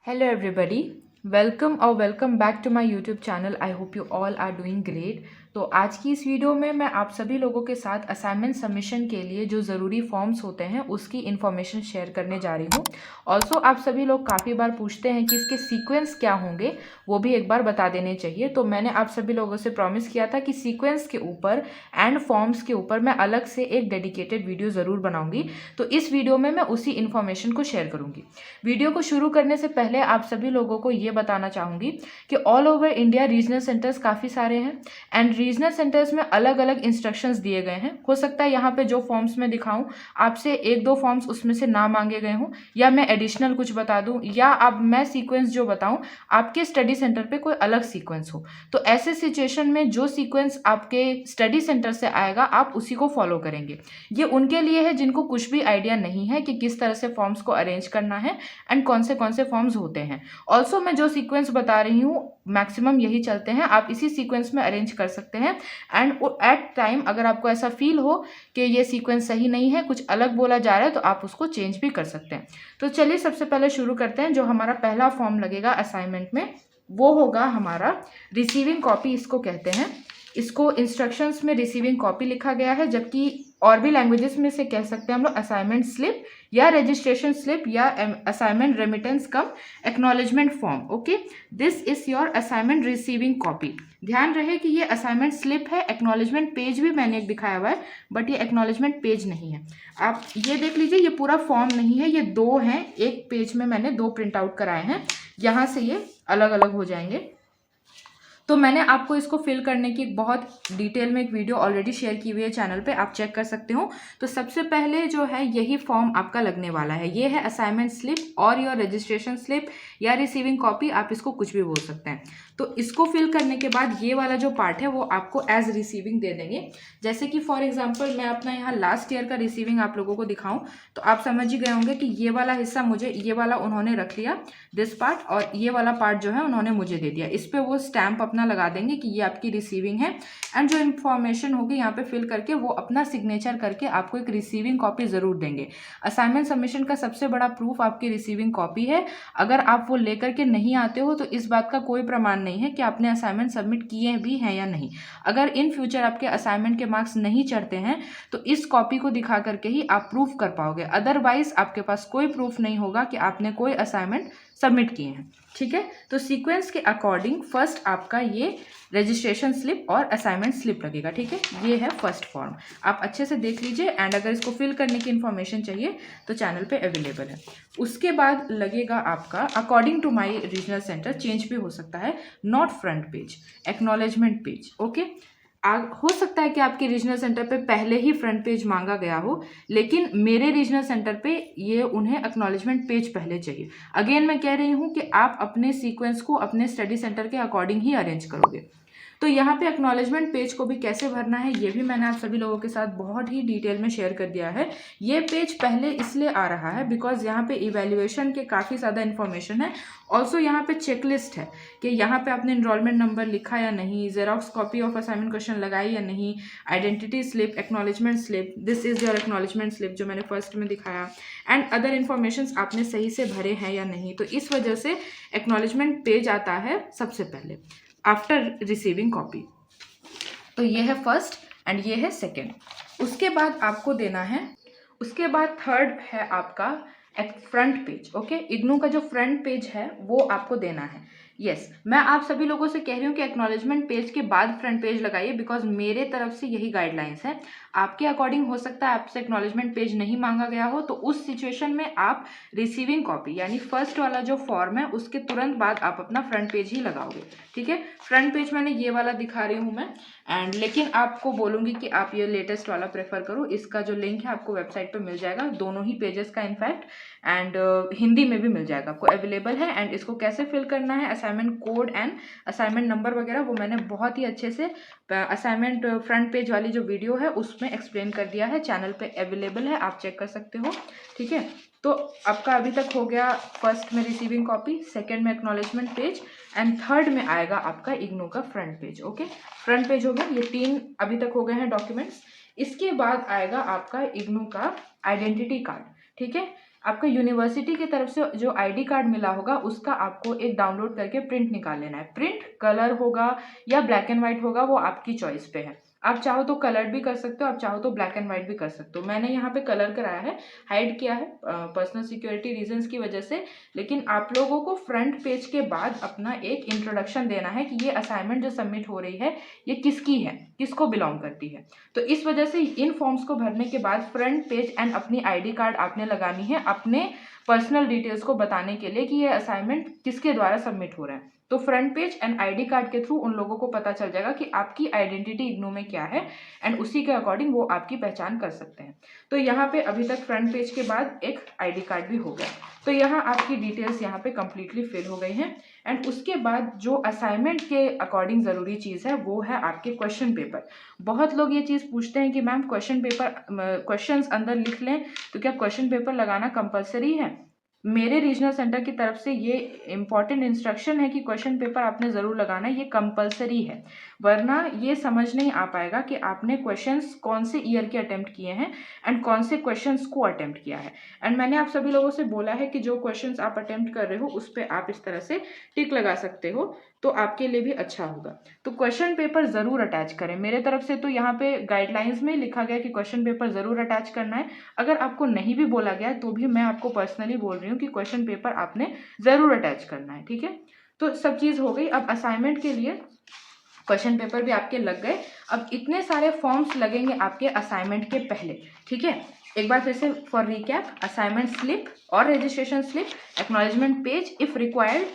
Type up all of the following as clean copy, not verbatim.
Hello everybody, welcome or welcome back to my YouTube channel. I hope you all are doing great. तो आज की इस video में मैं आप सभी लोगों के साथ असाइनमेंट सबमिशन के लिए जो ज़रूरी फॉर्म्स होते हैं उसकी इन्फॉर्मेशन शेयर करने जा रही हूँ। ऑल्सो आप सभी लोग काफ़ी बार पूछते हैं कि इसके सीक्वेंस क्या होंगे, वो भी एक बार बता देने चाहिए। तो मैंने आप सभी लोगों से प्रॉमिस किया था कि सीक्वेंस के ऊपर एंड फॉर्म्स के ऊपर मैं अलग से एक डेडिकेटेड वीडियो ज़रूर बनाऊँगी। तो इस वीडियो में मैं उसी इन्फॉर्मेशन को शेयर करूँगी। वीडियो को शुरू करने से पहले आप सभी लोगों को ये बताना चाहूँगी कि all over India regional centres काफ़ी सारे हैं एंड रीजनल सेंटर्स में अलग अलग इंस्ट्रक्शंस दिए गए हैं। हो सकता है यहाँ पे जो फॉर्म्स मैं दिखाऊं आपसे एक दो फॉर्म्स उसमें से ना मांगे गए हों, या मैं एडिशनल कुछ बता दूं, या अब मैं सीक्वेंस जो बताऊं आपके स्टडी सेंटर पे कोई अलग सीक्वेंस हो। तो ऐसे सिचुएशन में जो सीक्वेंस आपके स्टडी सेंटर से आएगा आप उसी को फॉलो करेंगे। ये उनके लिए है जिनको कुछ भी आइडिया नहीं है कि किस तरह से फॉर्म्स को अरेंज करना है एंड कौन से फॉर्म्स होते हैं। ऑल्सो मैं जो सीक्वेंस बता रही हूँ मैक्सिमम यही चलते हैं, आप इसी सीक्वेंस में अरेंज कर सकते हैं। एंड एट टाइम अगर आपको ऐसा फील हो कि ये सीक्वेंस सही नहीं है, कुछ अलग बोला जा रहा है, तो आप उसको चेंज भी कर सकते हैं। तो चलिए सबसे पहले शुरू करते हैं। जो हमारा पहला फॉर्म लगेगा असाइनमेंट में वो होगा हमारा रिसीविंग कॉपी, इसको कहते हैं। इसको इंस्ट्रक्शंस में रिसीविंग कॉपी लिखा गया है, जबकि और भी लैंग्वेजेस में से कह सकते हैं हम लोग असाइनमेंट स्लिप या रजिस्ट्रेशन स्लिप या assignment remittance come acknowledgement form. Okay, this is your assignment receiving copy. ध्यान रहे कि ये असाइनमेंट स्लिप है। एक्नॉलेजमेंट पेज भी मैंने एक दिखाया हुआ है, बट ये एक्नॉलेजमेंट पेज नहीं है। आप ये देख लीजिए, ये पूरा फॉर्म नहीं है, ये दो हैं। एक पेज में मैंने दो प्रिंट आउट कराए हैं, यहाँ से ये अलग अलग हो जाएंगे। तो मैंने आपको इसको फिल करने की बहुत डिटेल में एक वीडियो ऑलरेडी शेयर की हुई है चैनल पे, आप चेक कर सकते हो। तो सबसे पहले जो है यही फॉर्म आपका लगने वाला है। ये है असाइनमेंट स्लिप और योर रजिस्ट्रेशन स्लिप या रिसीविंग कॉपी, आप इसको कुछ भी बोल सकते हैं। तो इसको फिल करने के बाद ये वाला जो पार्ट है वो आपको एज रिसीविंग दे देंगे। जैसे कि फॉर एग्जाम्पल मैं अपना यहाँ लास्ट ईयर का रिसीविंग आप लोगों को दिखाऊं तो आप समझ ही गए होंगे कि ये वाला हिस्सा मुझे, ये वाला उन्होंने रख लिया दिस पार्ट, और ये वाला पार्ट जो है उन्होंने मुझे दे दिया। इस पर वो स्टैम्प अपना लगा देंगे कि ये आपकी रिसीविंग है। एंड जो इन्फॉर्मेशन होगी यहाँ पे फिल करके वो अपना सिग्नेचर करके आपको एक रिसीविंग कॉपी ज़रूर देंगे। असाइनमेंट सबमिशन का सबसे बड़ा प्रूफ आपकी रिसीविंग कॉपी है। अगर आप वो लेकर के नहीं आते हो तो इस बात का कोई प्रमाण नहीं है कि आपने असाइनमेंट सबमिट किए भी हैं या नहीं। अगर इन फ्यूचर आपके असाइनमेंट के मार्क्स नहीं चढ़ते हैं तो इस कॉपी को दिखा करके ही आप प्रूफ कर पाओगे, अदरवाइज आपके पास कोई प्रूफ नहीं होगा कि आपने कोई असाइनमेंट सबमिट किए हैं। ठीक है, तो सीक्वेंस के अकॉर्डिंग फर्स्ट आपका ये रजिस्ट्रेशन स्लिप और असाइनमेंट स्लिप लगेगा। ठीक है, ये है फर्स्ट फॉर्म, आप अच्छे से देख लीजिए। एंड अगर इसको फिल करने की इन्फॉर्मेशन चाहिए तो चैनल पे अवेलेबल है। उसके बाद लगेगा आपका according to my regional centre, change भी हो सकता है, not front page, acknowledgement page. Okay, हो सकता है कि आपके रीजनल सेंटर पे पहले ही फ्रंट पेज मांगा गया हो, लेकिन मेरे रीजनल सेंटर पे ये उन्हें एक्नॉलेजमेंट पेज पहले चाहिए। अगेन मैं कह रही हूँ कि आप अपने सीक्वेंस को अपने स्टडी सेंटर के अकॉर्डिंग ही अरेंज करोगे। तो यहाँ पे एक्नॉलेजमेंट पेज को भी कैसे भरना है ये भी मैंने आप सभी लोगों के साथ बहुत ही डिटेल में शेयर कर दिया है। ये पेज पहले इसलिए आ रहा है बिकॉज यहाँ पे इवैल्यूएशन के काफ़ी ज़्यादा इन्फॉर्मेशन है। ऑल्सो यहाँ पे चेकलिस्ट है कि यहाँ पे आपने इनरोलमेंट नंबर लिखा या नहीं, xerox copy of assignment question लगाई या नहीं, identity slip, acknowledgement slip, this is your acknowledgement slip जो मैंने फर्स्ट में दिखाया, एंड अदर इन्फॉर्मेशन आपने सही से भरे हैं या नहीं। तो इस वजह से एक्नॉलेजमेंट पेज आता है सबसे पहले आफ्टर रिसीविंग कॉपी। तो ये है फर्स्ट एंड ये है सेकेंड। उसके बाद आपको देना है, उसके बाद थर्ड है आपका फ्रंट पेज। ओके, इग्नू का जो फ्रंट पेज है वो आपको देना है। यस, मैं आप सभी लोगों से कह रही हूँ कि एक्नॉलेजमेंट पेज के बाद फ्रंट पेज लगाइए, बिकॉज मेरे तरफ से यही गाइडलाइंस है। आपके अकॉर्डिंग हो सकता है आपसे एक्नॉलेजमेंट पेज नहीं मांगा गया हो, तो उस सिचुएशन में आप रिसीविंग कॉपी यानी फर्स्ट वाला जो फॉर्म है उसके तुरंत बाद आप अपना फ्रंट पेज ही लगाओगे। ठीक है, फ्रंट पेज मैंने ये वाला दिखा रही हूँ मैं, एंड लेकिन आपको बोलूँगी कि आप ये लेटेस्ट वाला प्रेफर करो। इसका जो लिंक है आपको वेबसाइट पर मिल जाएगा, दोनों ही पेजेस का इनफैक्ट, एंड हिंदी में भी मिल जाएगा, आपको अवेलेबल है। एंड इसको कैसे फिल करना है, assignment code and assignment number वगैरह, वो मैंने बहुत ही अच्छे से असाइनमेंट फ्रंट पेज वाली जो वीडियो है उसमें एक्सप्लेन कर दिया है, चैनल पे अवेलेबल है, आप चेक कर सकते हो। ठीक है, तो आपका अभी तक हो गया फर्स्ट में रिसीविंग कॉपी, सेकेंड में एक्नॉलेजमेंट पेज, एंड थर्ड में आएगा आपका इग्नू का front page. Okay, front page हो गया, ये तीन अभी तक हो गए हैं डॉक्यूमेंट्स। इसके बाद आएगा आपका इग्नू का आइडेंटिटी कार्ड। ठीक है, आपका यूनिवर्सिटी की तरफ से जो आईडी कार्ड मिला होगा उसका आपको एक डाउनलोड करके प्रिंट निकाल लेना है। प्रिंट कलर होगा या ब्लैक एंड व्हाइट होगा, वो आपकी चॉइस पे है। आप चाहो तो कलर भी कर सकते हो, आप चाहो तो ब्लैक एंड व्हाइट भी कर सकते हो। मैंने यहाँ पे कलर कराया है, हाइड किया है पर्सनल सिक्योरिटी रीजंस की वजह से। लेकिन आप लोगों को फ्रंट पेज के बाद अपना एक इंट्रोडक्शन देना है कि ये असाइनमेंट जो सबमिट हो रही है ये किसकी है, किसको बिलोंग करती है। तो इस वजह से इन फॉर्म्स को भरने के बाद फ्रंट पेज एंड अपनी आईडी कार्ड आपने लगानी है अपने पर्सनल डिटेल्स को बताने के लिए कि ये असाइनमेंट किसके द्वारा सबमिट हो रहा है। तो front page and ID card के थ्रू उन लोगों को पता चल जाएगा कि आपकी आइडेंटिटी इग्नू में क्या है, एंड उसी के अकॉर्डिंग वो आपकी पहचान कर सकते हैं। तो यहाँ पे अभी तक फ्रंट पेज के बाद एक आईडी कार्ड भी हो गया। तो यहाँ आपकी डिटेल्स यहाँ पे कंप्लीटली फिल हो गई हैं। एंड उसके बाद जो असाइनमेंट के अकॉर्डिंग ज़रूरी चीज़ है वो है आपके क्वेश्चन पेपर। बहुत लोग ये चीज़ पूछते हैं कि मैम क्वेश्चन पेपर क्वेश्चंस अंदर लिख लें तो क्या क्वेश्चन पेपर लगाना कंपलसरी है। मेरे रीजनल सेंटर की तरफ से ये इम्पॉर्टेंट इंस्ट्रक्शन है कि क्वेश्चन पेपर आपने ज़रूर लगाना है, ये कंपलसरी है। वरना ये समझ नहीं आ पाएगा कि आपने क्वेश्चंस कौन से ईयर के अटेम्प्ट किए हैं एंड कौन से क्वेश्चंस को अटेम्प्ट किया है। एंड मैंने आप सभी लोगों से बोला है कि जो क्वेश्चंस आप अटेम्प्ट कर रहे हो उस पर आप इस तरह से टिक लगा सकते हो, तो आपके लिए भी अच्छा होगा। तो क्वेश्चन पेपर ज़रूर अटैच करें। मेरे तरफ से तो यहाँ पे गाइडलाइंस में लिखा गया कि क्वेश्चन पेपर ज़रूर अटैच करना है। अगर आपको नहीं भी बोला गया तो भी मैं आपको पर्सनली बोल रही हूँ कि क्वेश्चन पेपर आपने ज़रूर अटैच करना है, ठीक है। तो सब चीज़ हो गई। अब असाइनमेंट के लिए क्वेश्चन पेपर भी आपके लग गए। अब इतने सारे फॉर्म्स लगेंगे आपके असाइनमेंट के पहले, ठीक है। एक बार फिर से फॉर रिकैप, असाइनमेंट स्लिप और registration slip, acknowledgement page if required,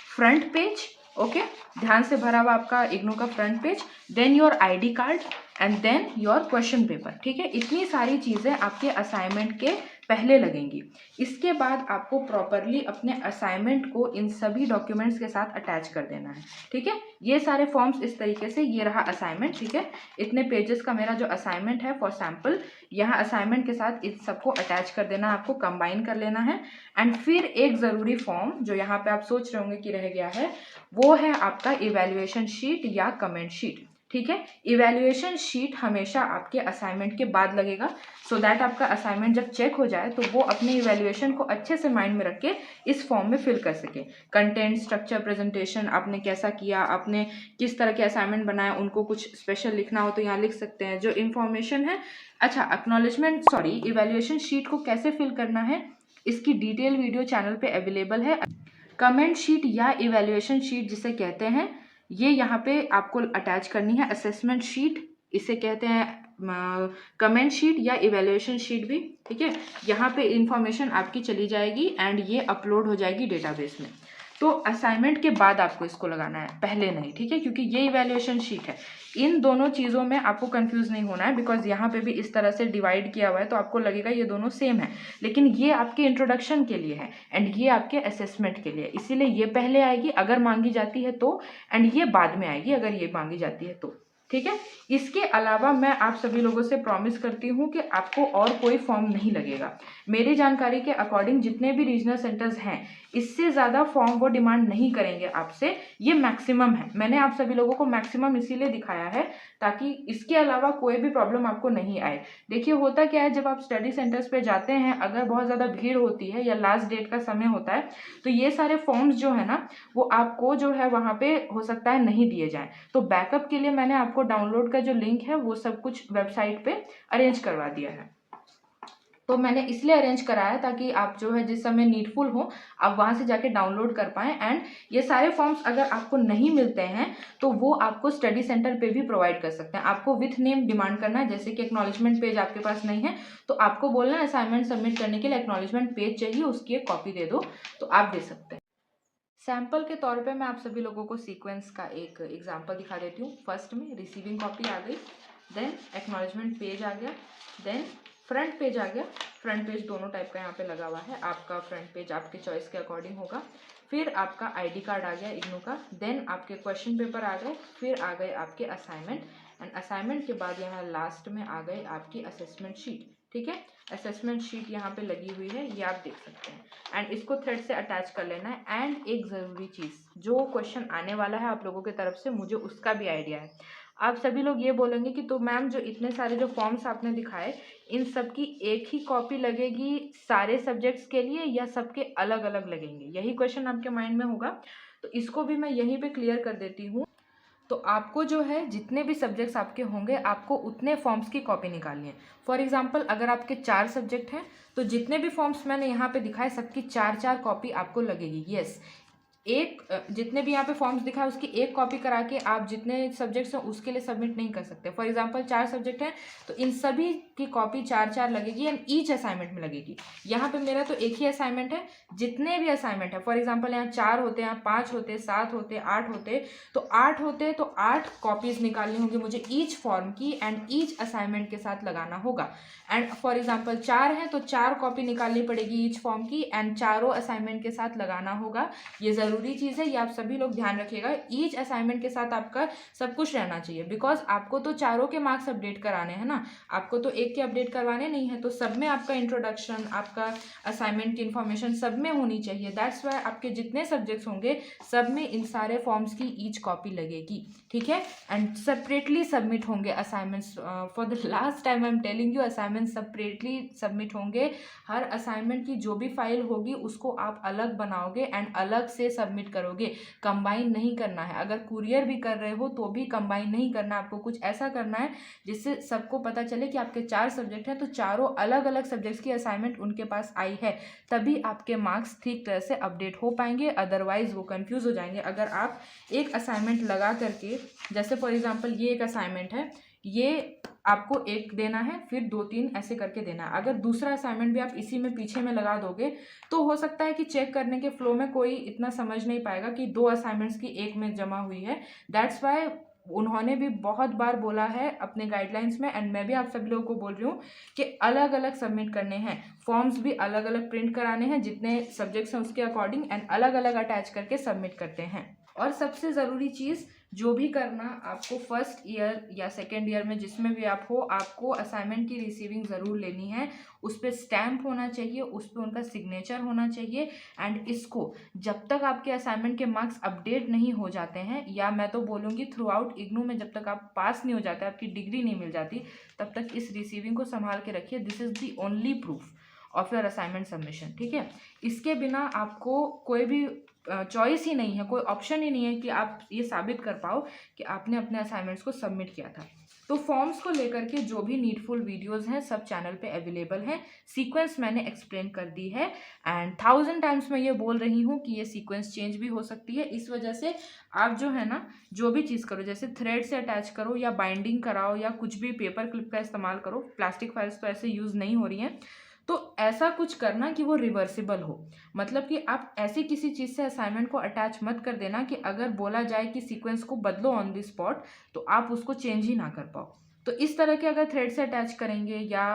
front page, okay, ध्यान से भरा हुआ आपका इग्नू का front page, then your ID card and then your question paper, ठीक है। इतनी सारी चीज़ें आपके असाइनमेंट के पहले लगेंगी। इसके बाद आपको प्रॉपरली अपने असाइनमेंट को इन सभी डॉक्यूमेंट्स के साथ अटैच कर देना है, ठीक है। ये सारे फॉर्म्स इस तरीके से, ये रहा असाइनमेंट, ठीक है। इतने पेजेस का मेरा जो असाइनमेंट है फॉर सैम्पल, यहाँ असाइनमेंट के साथ इस सबको अटैच कर देना है, आपको कंबाइन कर लेना है। एंड फिर एक ज़रूरी फॉर्म जो यहाँ पे आप सोच रहे होंगे कि रह गया है, वो है आपका इवैल्यूएशन शीट या कमेंट शीट, ठीक है। इवैल्यूएशन शीट हमेशा आपके असाइनमेंट के बाद लगेगा, सो दैट आपका असाइनमेंट जब चेक हो जाए तो वो अपने इवैल्यूएशन को अच्छे से माइंड में रख के इस फॉर्म में फिल कर सके। कंटेंट, स्ट्रक्चर, प्रेजेंटेशन, आपने कैसा किया, आपने किस तरह के असाइनमेंट बनाया, उनको कुछ स्पेशल लिखना हो तो यहाँ लिख सकते हैं, जो इन्फॉर्मेशन है। अच्छा, इवैल्यूएशन शीट को कैसे फिल करना है, इसकी डिटेल वीडियो चैनल पे अवेलेबल है। कमेंट शीट या इवैल्यूएशन शीट जिसे कहते हैं, ये यहाँ पे आपको अटैच करनी है। असेसमेंट शीट इसे कहते हैं, कमेंट शीट या इवैल्यूएशन शीट भी, ठीक है। यहाँ पे इंफॉर्मेशन आपकी चली जाएगी एंड ये अपलोड हो जाएगी डेटाबेस में। तो असाइनमेंट के बाद आपको इसको लगाना है, पहले नहीं, ठीक है, क्योंकि ये इवैल्यूएशन शीट है। इन दोनों चीज़ों में आपको कंफ्यूज नहीं होना है, बिकॉज यहाँ पे भी इस तरह से डिवाइड किया हुआ है तो आपको लगेगा ये दोनों सेम है, लेकिन ये आपके इंट्रोडक्शन के लिए है एंड ये आपके असेसमेंट के लिए, इसीलिए ये पहले आएगी अगर मांगी जाती है तो, एंड ये बाद में आएगी अगर ये मांगी जाती है तो, ठीक है। इसके अलावा मैं आप सभी लोगों से प्रॉमिस करती हूँ कि आपको और कोई फॉर्म नहीं लगेगा। मेरी जानकारी के अकॉर्डिंग जितने भी रीजनल सेंटर्स हैं, इससे ज़्यादा फॉर्म वो डिमांड नहीं करेंगे आपसे, ये मैक्सिमम है। मैंने आप सभी लोगों को मैक्सिमम इसीलिए दिखाया है ताकि इसके अलावा कोई भी प्रॉब्लम आपको नहीं आए। देखिए होता क्या है, जब आप स्टडी सेंटर्स पे जाते हैं, अगर बहुत ज़्यादा भीड़ होती है या लास्ट डेट का समय होता है, तो ये सारे फॉर्म्स जो है ना, वो आपको जो है वहाँ पे हो सकता है नहीं दिए जाएँ। तो बैकअप के लिए मैंने आपको डाउनलोड का जो लिंक है वो सब कुछ वेबसाइट पे अरेंज करवा दिया है। तो मैंने इसलिए अरेंज कराया ताकि आप जो है जिस समय नीडफुल हो आप वहाँ से जाके डाउनलोड कर पाएँ। एंड ये सारे फॉर्म्स अगर आपको नहीं मिलते हैं तो वो आपको स्टडी सेंटर पे भी प्रोवाइड कर सकते हैं। आपको विथ नेम डिमांड करना है, जैसे कि एक्नॉलेजमेंट पेज आपके पास नहीं है तो आपको बोलना है असाइनमेंट सबमिट करने के लिए एक्नॉलेजमेंट पेज चाहिए, उसकी एक कॉपी दे दो, तो आप दे सकते हैं। सैम्पल के तौर पे मैं आप सभी लोगों को सीक्वेंस का एक एग्जांपल दिखा देती हूँ। फर्स्ट में रिसीविंग कॉपी आ गई, देन एक्नॉलेजमेंट पेज आ गया, देन फ्रंट पेज आ गया। फ्रंट पेज दोनों टाइप का यहाँ पे लगा हुआ है, आपका फ्रंट पेज आपके चॉइस के अकॉर्डिंग होगा। फिर आपका आईडी कार्ड आ गया इग्नू का, देन आपके क्वेश्चन पेपर आ गए, फिर आ गए आपके असाइनमेंट, एंड असाइनमेंट के बाद यहाँ लास्ट में आ गए आपकी असेसमेंट शीट, ठीक है। असेसमेंट शीट यहाँ पे लगी हुई है, ये आप देख सकते हैं, एंड इसको थ्रेड से अटैच कर लेना है। एंड एक ज़रूरी चीज़, जो क्वेश्चन आने वाला है आप लोगों की तरफ से, मुझे उसका भी आइडिया है। आप सभी लोग ये बोलेंगे कि तो मैम जो इतने सारे जो फॉर्म्स आपने दिखाए, इन सब की एक ही कॉपी लगेगी सारे सब्जेक्ट्स के लिए या सबके अलग अलग लगेंगे? यही क्वेश्चन आपके माइंड में होगा, तो इसको भी मैं यहीं पे क्लियर कर देती हूँ। तो आपको जो है जितने भी सब्जेक्ट्स आपके होंगे आपको उतने फॉर्म्स की कॉपी निकालनी है। फॉर एग्जांपल अगर आपके 4 सब्जेक्ट हैं तो जितने भी फॉर्म्स मैंने यहाँ पे दिखाए सबकी 4-4 कॉपी आपको लगेगी। यस, एक जितने भी यहाँ पे फॉर्म्स दिखाए उसकी एक कॉपी करा के आप जितने सब्जेक्ट्स हैं उसके लिए सबमिट नहीं कर सकते। फॉर एग्जांपल 4 सब्जेक्ट हैं तो इन सभी की कॉपी 4-4 लगेगी एंड ईच असाइनमेंट में लगेगी। यहाँ पे मेरा तो एक ही असाइनमेंट है, जितने भी असाइनमेंट है फॉर एग्जांपल यहाँ 4 होते हैं, यहाँ 5 होते, 7 होते, 8 होते, तो 8 होते तो 8 कॉपीज निकालनी होगी मुझे ईच फॉर्म की एंड ईच असाइनमेंट के साथ लगाना होगा। एंड फॉर एग्जांपल 4 हैं तो 4 कॉपी निकालनी पड़ेगी ईच फॉर्म की एंड चारों असाइनमेंट के साथ लगाना होगा। ये ज़रूरी चीज़ है, ये आप सभी लोग ध्यान रखिएगा। ईच असाइनमेंट के साथ आपका सब कुछ रहना चाहिए, बिकॉज आपको तो चारों के मार्क्स अपडेट कराने हैं ना, आपको तो एक के अपडेट करवाने नहीं है। तो सब में आपका इंट्रोडक्शन, आपका असाइनमेंट की इन्फॉर्मेशन सब में होनी चाहिए। दैट्स वाई आपके जितने सब्जेक्ट्स होंगे सब में इन सारे फॉर्म्स की ईच कॉपी लगेगी, ठीक है। एंड सेपरेटली सबमिट होंगे assignments. For the last time I am telling you, assignment separately submit होंगे। हर असाइनमेंट की जो भी फाइल होगी उसको आप अलग बनाओगे एंड अलग से सबमिट करोगे, कंबाइन नहीं करना है। अगर कुरियर भी कर रहे हो तो भी कंबाइन नहीं करना, आपको कुछ ऐसा करना है जिससे सबको पता चले कि आपके 4 सब्जेक्ट हैं तो चारों अलग अलग सब्जेक्ट्स की असाइनमेंट उनके पास आई है, तभी आपके मार्क्स ठीक तरह से अपडेट हो पाएंगे, अदरवाइज वो कंफ्यूज हो जाएंगे। अगर आप एक असाइनमेंट लगा करके, जैसे फॉर एग्जांपल ये एक असाइनमेंट है, ये आपको एक देना है, फिर 2-3 ऐसे करके देना है। अगर दूसरा असाइनमेंट भी आप इसी में पीछे में लगा दोगे तो हो सकता है कि चेक करने के फ्लो में कोई इतना समझ नहीं पाएगा कि 2 असाइनमेंट्स की एक में जमा हुई है। दैट्स वाई उन्होंने भी बहुत बार बोला है अपने गाइडलाइंस में, एंड मैं भी आप सभी लोगों को बोल रही हूँ कि अलग अलग सबमिट करने हैं, फॉर्म्स भी अलग अलग प्रिंट कराने हैं जितने सब्जेक्ट्स हैं उसके अकॉर्डिंग, एंड अलग अलग अटैच करके सबमिट करते हैं। और सबसे ज़रूरी चीज़ जो भी करना आपको फर्स्ट ईयर या सेकेंड ईयर में जिसमें भी आप हो, आपको असाइनमेंट की रिसीविंग ज़रूर लेनी है। उस पर स्टैम्प होना चाहिए, उस पर उनका सिग्नेचर होना चाहिए। एंड इसको जब तक आपके असाइनमेंट के मार्क्स अपडेट नहीं हो जाते हैं, या मैं तो बोलूँगी थ्रू आउट इग्नू में जब तक आप पास नहीं हो जाते, आपकी डिग्री नहीं मिल जाती, तब तक इस रिसीविंग को संभाल के रखिए। This is the only proof of your assignment submission, ठीक है। इसके बिना आपको कोई भी चॉइस ही नहीं है, कोई ऑप्शन ही नहीं है कि आप ये साबित कर पाओ कि आपने अपने असाइनमेंट्स को सबमिट किया था। तो फॉर्म्स को लेकर के जो भी नीडफुल वीडियोस हैं सब चैनल पे अवेलेबल हैं। सीक्वेंस मैंने एक्सप्लेन कर दी है एंड 1000 टाइम्स मैं ये बोल रही हूँ कि ये सीक्वेंस चेंज भी हो सकती है। इस वजह से आप जो है ना, जो भी चीज़ करो, जैसे थ्रेड से अटैच करो या बाइंडिंग कराओ या कुछ भी पेपर क्लिप का इस्तेमाल करो, प्लास्टिक फाइल्स तो ऐसे यूज़ नहीं हो रही हैं, तो ऐसा कुछ करना कि वो रिवर्सिबल हो। मतलब कि आप ऐसी किसी चीज़ से असाइनमेंट को अटैच मत कर देना कि अगर बोला जाए कि सीक्वेंस को बदलो ऑन द स्पॉट तो आप उसको चेंज ही ना कर पाओ। तो इस तरह के अगर थ्रेड से अटैच करेंगे या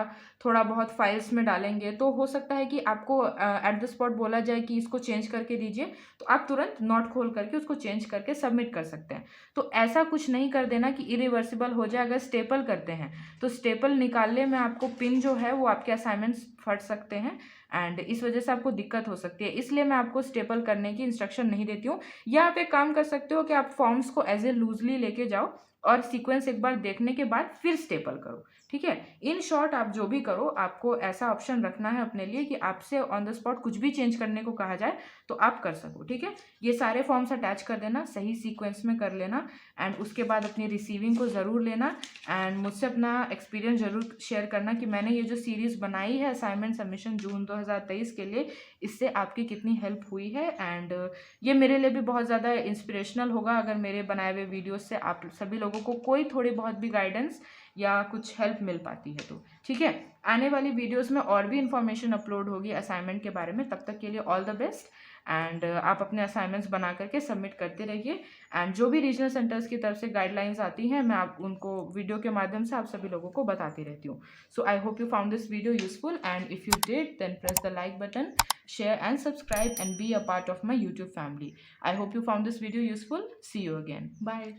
थोड़ा बहुत फाइल्स में डालेंगे तो हो सकता है कि आपको एट द स्पॉट बोला जाए कि इसको चेंज करके दीजिए, तो आप तुरंत नोट खोल करके उसको चेंज करके सबमिट कर सकते हैं। तो ऐसा कुछ नहीं कर देना कि इरिवर्सिबल हो जाए। अगर स्टेपल करते हैं तो स्टेपल निकालने में आपको पिन जो है वो आपके असाइनमेंट्स फट सकते हैं एंड इस वजह से आपको दिक्कत हो सकती है, इसलिए मैं आपको स्टेपल करने की इंस्ट्रक्शन नहीं देती हूँ। या आप एक काम कर सकते हो कि आप फॉर्म्स को एज ए लूजली लेके जाओ और सीक्वेंस एक बार देखने के बाद फिर स्टेपल करो, ठीक है। इन शॉर्ट आप जो भी करो आपको ऐसा ऑप्शन रखना है अपने लिए कि आपसे ऑन द स्पॉट कुछ भी चेंज करने को कहा जाए तो आप कर सको, ठीक है। ये सारे फॉर्म्स अटैच कर देना, सही सीक्वेंस में कर लेना एंड उसके बाद अपनी रिसीविंग को ज़रूर लेना एंड मुझसे अपना एक्सपीरियंस ज़रूर शेयर करना कि मैंने ये जो सीरीज़ बनाई है असाइनमेंट सबमिशन जून 2023 के लिए, इससे आपकी कितनी हेल्प हुई है। एंड ये मेरे लिए भी बहुत ज़्यादा इंस्पिरेशनल होगा अगर मेरे बनाए हुए वीडियोज़ से आप सभी लोगों को कोई थोड़ी बहुत भी गाइडेंस या कुछ हेल्प मिल पाती है तो, ठीक है। आने वाली वीडियोस में और भी इंफॉर्मेशन अपलोड होगी असाइनमेंट के बारे में। तब तक के लिए ऑल द बेस्ट एंड आप अपने असाइनमेंट्स बना करके सबमिट करते रहिए एंड जो भी रीजनल सेंटर्स की तरफ से गाइडलाइंस आती हैं मैं आप उनको वीडियो के माध्यम से आप सभी लोगों को बताती रहती हूँ। So I hope you found this video useful and if you did then press the like button, share and subscribe and be a part of my YouTube family. I hope you found this video useful. See you again. Bye.